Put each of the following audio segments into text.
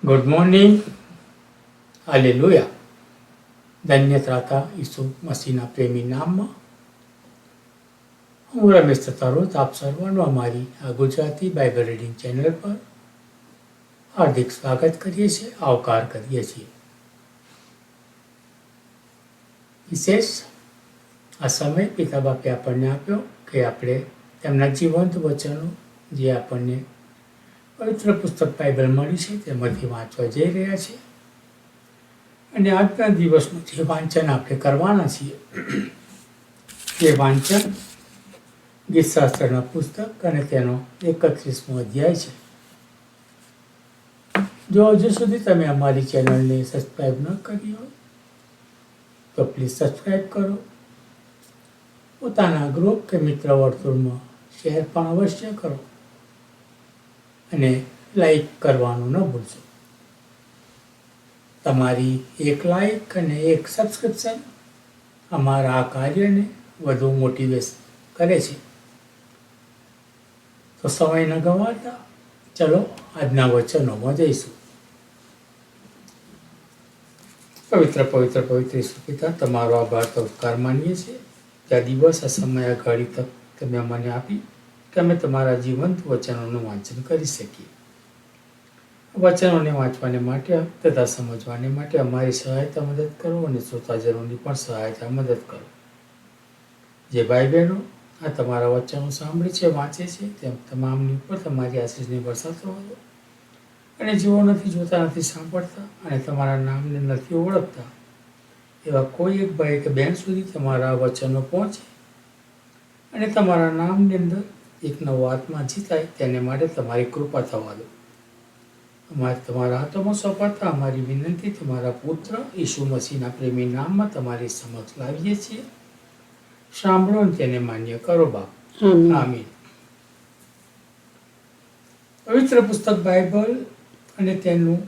Good morning. Hallelujah. ધન્ય ત્રાતા ઈસુ મસીહના પ્રેમી નામમાં હું રમેશ તતારોત આપ સર્વનું અમારી આ ગુજરાતી બાઇબલ રીડિંગ ચેનલ પર હાર્દિક સ્વાગત કરીએ છીએ, આવકાર કરીએ છીએ. વિશેષ આ સમય પિતા બાપે આપણને આપ્યો કે આપણે તેમના જીવંત વચનો જે આપણને પવિત્ર પુસ્તક બાઇબલ મળી છે તેમાંથી વાંચવા જઈ રહ્યા છીએ. અને આજના દિવસનું જે વાંચન આપણે કરવાના છીએ તે વાંચન ગીતશાસ્ત્રના પુસ્તક અને તેનો 31મો અધ્યાય છે. જો હજુ સુધી તમે અમારી ચેનલને સબસ્ક્રાઈબ ન કરી હોય તો પ્લીઝ સબસ્ક્રાઈબ કરો. પોતાના ગ્રુપ કે મિત્ર વર્તુળમાં શેર પણ અવશ્ય કરો અને લાઈક કરવાનું ન ભૂલશો. તમારી એક લાઈક અને એક સબસ્ક્રિપ્શન અમારા આ કાર્યને વધુ મોટિવેટ કરે છે. તો સમય ન ગવાતા ચલો આજના વચનોમાં જઈશું. પવિત્ર પવિત્ર પવિત્ર ઈસુ પિતા, તમારો આભાર તો ઉપકાર માનીએ છીએ કે આ દિવસ, આ સમય, આ ઘડી તક તમે મને આપી કે અમે તમારા જીવંત વચનોનું વાંચન કરી શકીએ. વચનોને વાંચવાને માટે તથા સમજવાને માટે અમારી સહાયતા મદદ કરો અને શ્રોતાજનોની પણ સહાયતા મદદ કરો. જે ભાઈ બહેનો આ તમારા વચનો સાંભળે છે, વાંચે છે, તેમ તમામની ઉપર તમારી આશીષની વરસાદ થવા દો. અને જેઓ નથી જોતા, નથી સાંભળતા અને તમારા નામને નથી ઓળખતા એવા કોઈ એક ભાઈ કે બહેન સુધી તમારા વચનો પહોંચે અને તમારા નામની અંદર એક નવો આત્મા જીતાય તેને માટે તમારી કૃપા થવા દો. અમારે તમારા હાથોમાં સોંપાતા અમારી વિનંતી તમારા પુત્ર ઈસુ મસીહના પ્રેમી નામમાં તમારી સમક્ષ લાવીએ છીએ. સાંભળો અને તેને માન્ય કરો બાપ. આમીન. પવિત્ર પુસ્તક બાઇબલ અને તેનું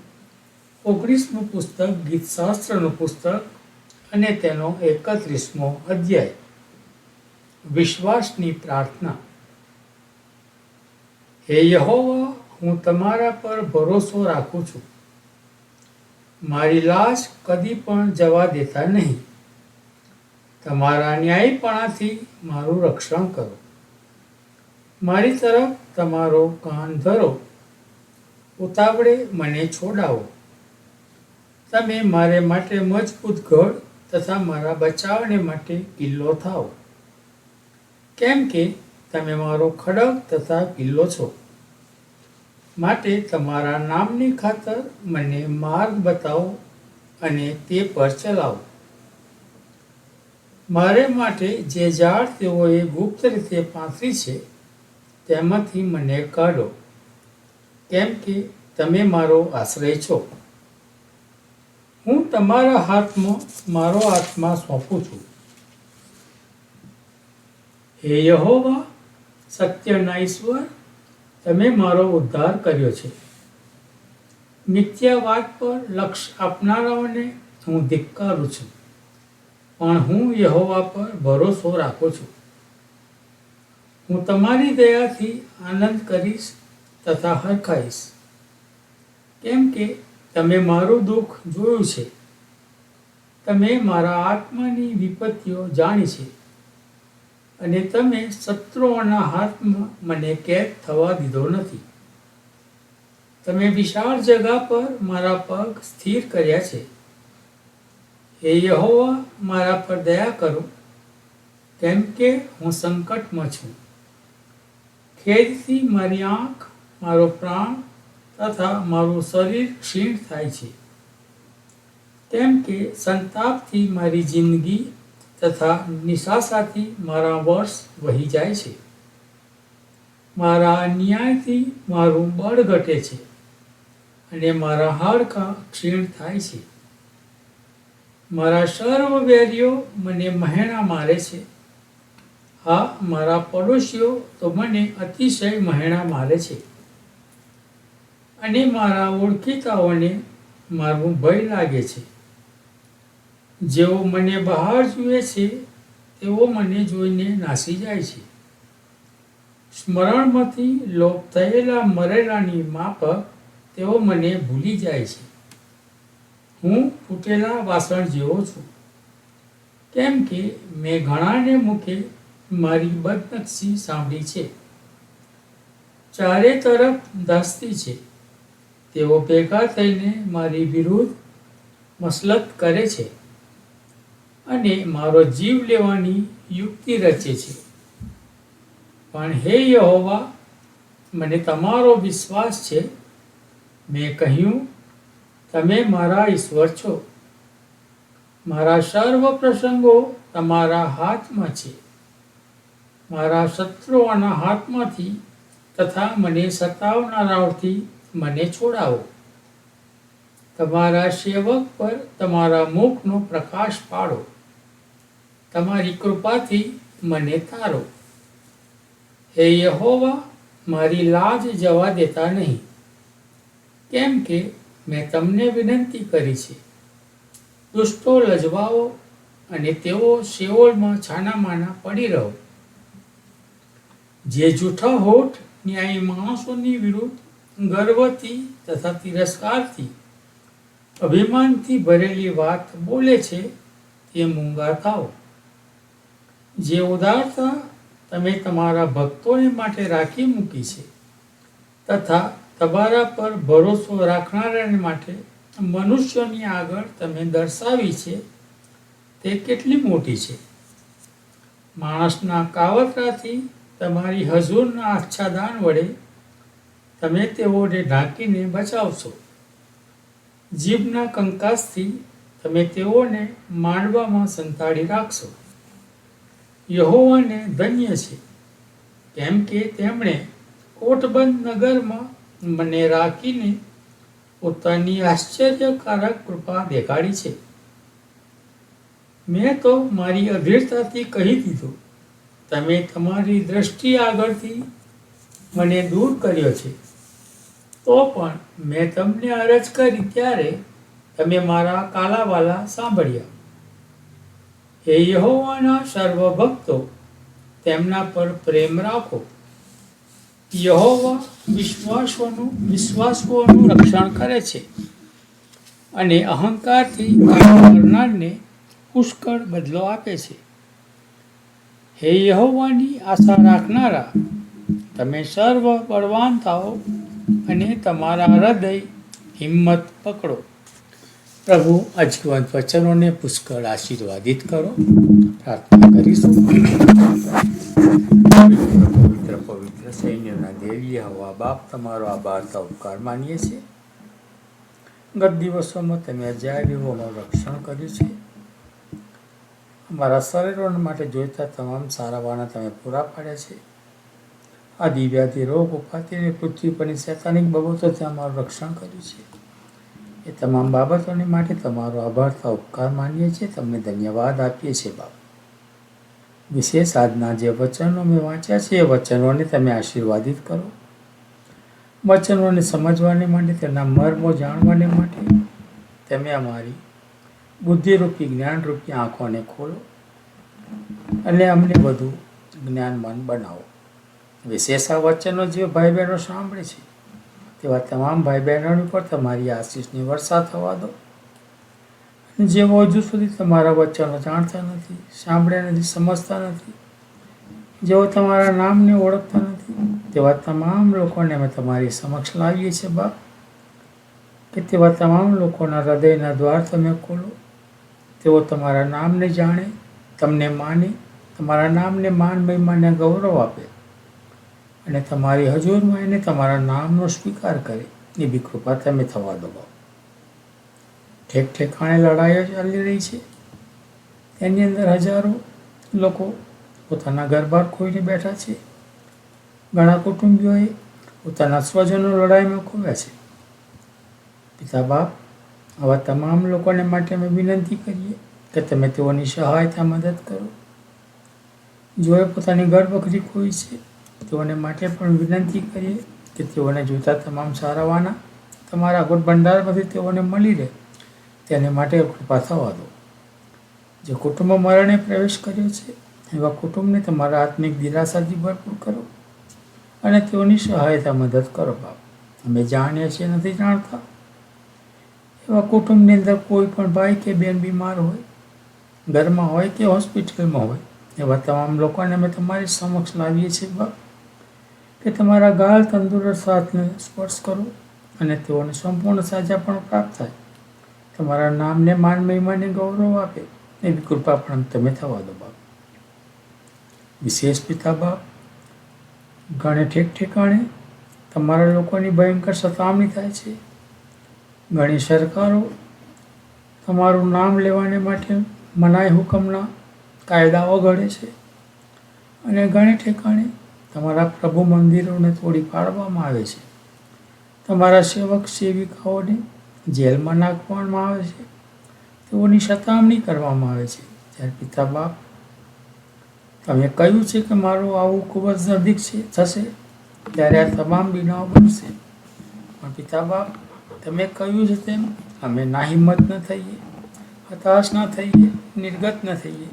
19મું પુસ્તક ગીતશાસ્ત્રનું પુસ્તક અને તેનો 31મો અધ્યાય વિશ્વાસની પ્રાર્થના. હે યહોવા, હું તમારા પર ભરોસો રાખું છું. મારી લાશ કદી પણ જવા દેતા નહીં. તમારા ન્યાયપણાથી મારું રક્ષણ કરો. મારી તરફ તમારો કાન ધરો. ઉતાવળે મને છોડાવો. તમે મારે માટે મજબૂત ગઢ તથા મારા બચાવને માટે કિલ્લો થાઓ. કેમ કે તમે મારો ખડગ તથા કિલ્લો છો. માટે તમારા નામની ખાતર મને માર્ગ બતાવો અને તે પર ચલાવો. મારે માટે જે ઝાડ તેઓએ ગુપ્ત રીતે પાથરી છે તેમાંથી મને કાઢો. કેમ કે તમે મારો આશ્રય છો. હું તમારા હાથમાં મારો આત્મા સોંપું છું. હે યહોવા, સત્યના ઈશ્વર, તમે મારો ઉદ્ધાર કર્યો છે. મિથ્યાવાદ પર લક્ષ્ય આપનારાઓને હું ધિક્કારું છું, પણ હું યહોવા પર ભરોસો રાખું છું. હું તમારી દયાથી આનંદ કરીશ તથા હરખાઈશ. કેમ કે તમે મારું દુઃખ જોયું છે. તમે મારા આત્માની વિપત્તિઓ જાણી છે અને તમે શત્રુઓના હાથમાં મને કેદ થવા દીધો નથી. તમે વિશાળ જગા પર મારા પગ સ્થિર કર્યા છે. હે યહોવા, મારા પર દયા કરો, કેમ કે હું સંકટમાં છું. ખેદથી મારી આંખ, મારો પ્રાણ તથા મારું શરીર ક્ષીણ થાય છે. કેમ કે સંતાપથી મારી જિંદગી તથા નિશાસાથી મારા વર્ષ વહી જાય છે. મારા અન્યાયથી મારું બળ ઘટે છે અને મારા હાડકાં ક્ષીણ થાય છે. મારા સર્વ વેરીઓ મને મહેણા મારે છે. હા, મારા પડોશીઓ તો મને અતિશય મહેણા મારે છે. અને મારા ઓળખીતાઓને મારું ભય લાગે છે. જેઓ મને બહાર જુએ છે તેઓ મને જોઈને નાસી જાય છે. સ્મરણમાંથી લોપ થયેલા મરેલાની માફક તેઓ મને ભૂલી જાય છે. હું ફૂટેલા વાસણ જેવો છું, કેમ કે મેં ઘણાને મુખે મારી બદનક્ષી સાંભળી છે. ચારે તરફ દાસ્તી છે. તેઓ ભેગા થઈને મારી વિરુદ્ધ મસલત કરે છે અને મારો જીવ લેવાની યુક્તિ રચે છે. પણ હે યહોવા, મને તમારો વિશ્વાસ છે. મેં કહ્યું, તમે મારા ઈશ્વર છો. મારા સર્વ પ્રસંગો તમારા હાથમાં છે. મારા શત્રુઓના હાથમાંથી તથા મને સતાવનારાઓથી મને છોડાવો. તમારા સેવક પર તમારા મુખનો પ્રકાશ પાડો. તમારી કૃપાથી મને તારો. હે યહોવા, મારી લાજ જવા દેતા નહીં, કેમ કે મેં તમને વિનંતી કરી છે. દુષ્ટો લજવાઓ અને તેઓ શેઓલમાં છાનામાના પડી રહો. જે જૂઠા હોઠ ન્યાયી માણસોની વિરુદ્ધ ગર્વથી તથા તિરસ્કારથી અભિમાનથી ભરેલી વાત બોલે છે, તે મૂંગા થાઓ. જે ઉદારતા તમે તમારા ભક્તોને માટે રાખી મૂકી છે તથા તમારા પર ભરોસો રાખનારાને માટે મનુષ્યોની આગળ તમે દર્શાવી છે, તે કેટલી મોટી છે. માણસના કાવતરાથી તમારી હજુરના આચ્છાદન વડે તમે તેઓને ઢાંકીને બચાવશો. જીભના કંકાસથી તમે તેઓને માંડવામાં સંતાડી રાખશો. યહોવાને ધન્ય છે, કેમ કે તેમણે કોટબંધ નગરમાં મને રાખીને પોતાની આશ્ચર્યકારક કૃપા દેખાડી છે. મેં તો મારી અધીરતાથી કહી દીધું, તમે તમારી દ્રષ્ટિ આગળથી મને દૂર કર્યો છે. તો પણ મેં તમને અરજ કરી ત્યારે તમે મારા કાલાવાલા સાંભળ્યા. હે યહોવાના સર્વ ભક્તો, તેમના પર પ્રેમ રાખો. યહોવા વિશ્વાસુઓનું રક્ષણ કરે છે અને અહંકારથી કામ કરનારને પુષ્કળ બદલો આપે છે. હે યહોવાની આશા રાખનારા, તમે સર્વ બળવાન થાઓ અને તમારા હૃદય હિંમત પકડો. પ્રભુ આ જીવંત વચનોને પુષ્કળ આશીર્વાદિત કરો. પ્રાર્થના કરીશું. પવિત્ર પવિત્ર સૈન્યના દેવી હવા બાપ, તમારો આભાર ઉપકાર માનીએ છીએ. ગત દિવસોમાં તમે અજાયબ એવું અમારું રક્ષણ કર્યું છે. અમારા શરીરો માટે જોઈતા તમામ સારાવાના તમે પૂરા પાડ્યા છે. આ દિવ્યાથી રોગ ઉપાધિને પૃથ્વી પરની શૈતાનિક બાબતોથી અમારું રક્ષણ કર્યું છે. એ તમામ બાબતોને માટે તમારો આભાર ઉપકાર માનીએ છીએ. તમને ધન્યવાદ આપીએ છીએ બાપ. વિશેષ આજના જે વચનો મેં વાંચ્યા છે, એ વચનોને તમે આશીર્વાદિત કરો. વચનોને સમજવાને માટે, તેના મર્મો જાણવાને માટે તમે અમારી બુદ્ધિરૂપી જ્ઞાનરૂપી આંખોને ખોલો અને અમને બધું જ્ઞાનવાન બનાવો. વિશેષ આ વચનો જે ભાઈ બહેનો સાંભળે છે, તેવા તમામ ભાઈ બહેનોની પર તમારી આશીષની વર્ષા થવા દો. અને જેઓ હજુ સુધી તમારા વચનો જાણતા નથી, સાંભળ્યા નથી, સમજતા નથી, જેઓ તમારા નામને ઓળખતા નથી, તેવા તમામ લોકોને અમે તમારી સમક્ષ લાવીએ છીએ બાપ. કે તેવા તમામ લોકોના હૃદયના દ્વાર તમે ખોલો. તેઓ તમારા નામને જાણે, તમને માને, તમારા નામને માન મહિમાને ગૌરવ આપે અને તમારી હજુરમાં એને તમારા નામનો સ્વીકાર કરે. એવી કૃપા તમે થવા દો બાપ. ઠેક ઠેકાણે લડાઈઓ ચાલી રહી છે, તેની અંદર હજારો લોકો પોતાના ઘર બહાર ખોઈને બેઠા છે. ઘણા કુટુંબીઓએ પોતાના સ્વજનો લડાઈમાં ખોવ્યા છે. પિતા બાપ, આવા તમામ લોકોને માટે અમે વિનંતી કરીએ કે તમે તેઓની સહાયતા મદદ કરો. જેઓએ પોતાની ઘર બકરી ખોઈ છે, તેઓને માટે પણ વિનંતી કરીએ કે તેઓને જોતા તમામ સારાવાના તમારા અગોટ ભંડારમાંથી તેઓને મળી રહે, તેને માટે કૃપા થવા દો. જે કુટુંબ મરણે પ્રવેશ કર્યો છે, એવા કુટુંબને તમારા આત્મિક દિલાસાથી ભરપૂર કરો અને તેઓની સહાયતા મદદ કરો બાપ. અમે જાણીએ છીએ નથી જાણતા. એવા કુટુંબની અંદર કોઈ પણ ભાઈ કે બેન બીમાર હોય, ઘરમાં હોય કે હોસ્પિટલમાં હોય, એવા તમામ લોકોને અમે તમારી સમક્ષ લાવીએ છીએ બાપ, કે તમારા ગાલ તંદુરસ્ત હાથને સ્પર્શ કરો અને તેઓને સંપૂર્ણ સાજા પણ પ્રાપ્ત થાય. તમારા નામને માન મહિમાને ગૌરવ આપે એવી કૃપા પણ તમે થવા દો બાપ. વિશેષ પિતા બાપ, ઘણે ઠેક ઠેકાણે તમારા લોકોની ભયંકર સતામણી થાય છે. ઘણી સરકારો તમારું નામ લેવાને માટે મનાઈ હુકમના કાયદાઓ ઘડે છે અને ઘણે ઠેકાણે તમારા પ્રભુ મંદિરોને તોડી પાડવામાં આવે છે. તમારા સેવક સેવિકાઓને જેલમાં નાખવામાં આવે છે, તેઓની સતામણી કરવામાં આવે છે. ત્યારે પિતા બાપ, તમે કહ્યું છે કે મારું આવું ખૂબ જ નજીક થશે ત્યારે આ તમામ બનાવો બનશે. પણ પિતા બાપ, તમે કહ્યું છે તેમ અમે નાહિંમત ન થઈએ, હતાશ ન થઈએ, નિર્ગત ન થઈએ,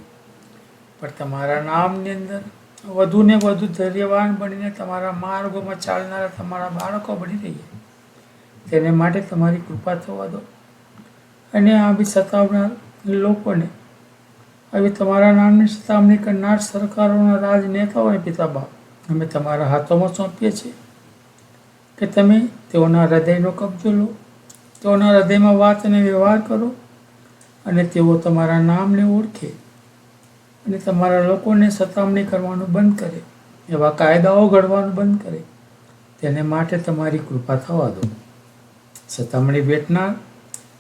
પણ તમારા નામની અંદર વધુ ને વધુ ધૈર્યવાન બનીને તમારા માર્ગોમાં ચાલનારા તમારા બાળકો બની રહીએ. તેને માટે તમારી કૃપા થવા દો. અને આવી સતાવનાર લોકોને, આવી તમારા નામની સતામણી કરનાર સરકારોના રાજનેતાઓને પિતા બાપ, અમે તમારા હાથોમાં સોંપીએ છીએ કે તમે તેઓના હૃદયનો કબજો લો, તેઓના હૃદયમાં વાત અને વ્યવહાર કરો અને તેઓ તમારા નામને ઓળખે અને તમારા લોકોને સતામણી કરવાનું બંધ કરે, એવા કાયદાઓ ઘડવાનું બંધ કરે. તેને માટે તમારી કૃપા થવા દો. સતામણી વેઠનાર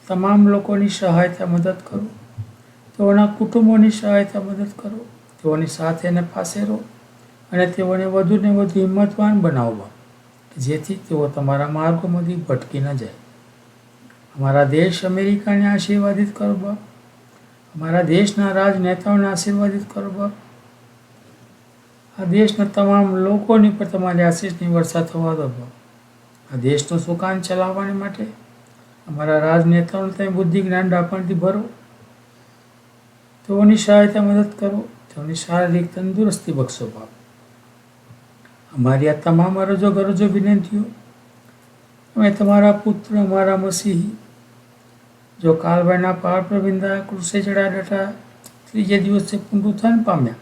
તમામ લોકોની સહાયતા મદદ કરો, તેઓના કુટુંબોની સહાયતા મદદ કરો, તેઓની સાથે અને પાસે રહો અને તેઓને વધુ ને વધુ હિંમતવાન બનાવો, જેથી તેઓ તમારા માર્ગોમાંથી ભટકી ન જાય. અમારા દેશ અમેરિકાને આશીર્વાદિત કરો બાપ. અમારા દેશના રાજનેતાઓને આશીર્વાદિત કરો બાપ. આ દેશના તમામ લોકોની પર તમારી આશીષની વર્ષા થવા દો બાપ. આ દેશનું સુકાન ચલાવવા માટે અમારા રાજનેતાઓને તમે બુદ્ધિ જ્ઞાન ડાપણથી ભરો, તેઓની સહાયતા મદદ કરો, તેઓની શારીરિક તંદુરસ્તી બક્ષો બાપ. અમારી આ તમામ અરજો ગરજો વિનંતીઓ અમે તમારા પુત્ર અમારા મસીહ, જો કાલવાયના પહાડ પર વિંધાયા, ક્રુસે ચડા ડટા, ત્રીજે દિવસે પુનરુત્થાન પામ્યા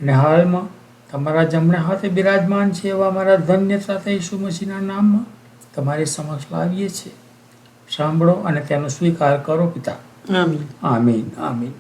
અને હાલમાં તમારા જમણા હાથે બિરાજમાન છે, એવા અમારા ધન્ય સાથે ઈસુ મસીહના નામમાં તમારી સમક્ષ લાવીએ છીએ. સાંભળો અને તેનો સ્વીકાર કરો પિતા. આમીન, આમીન, આમીન.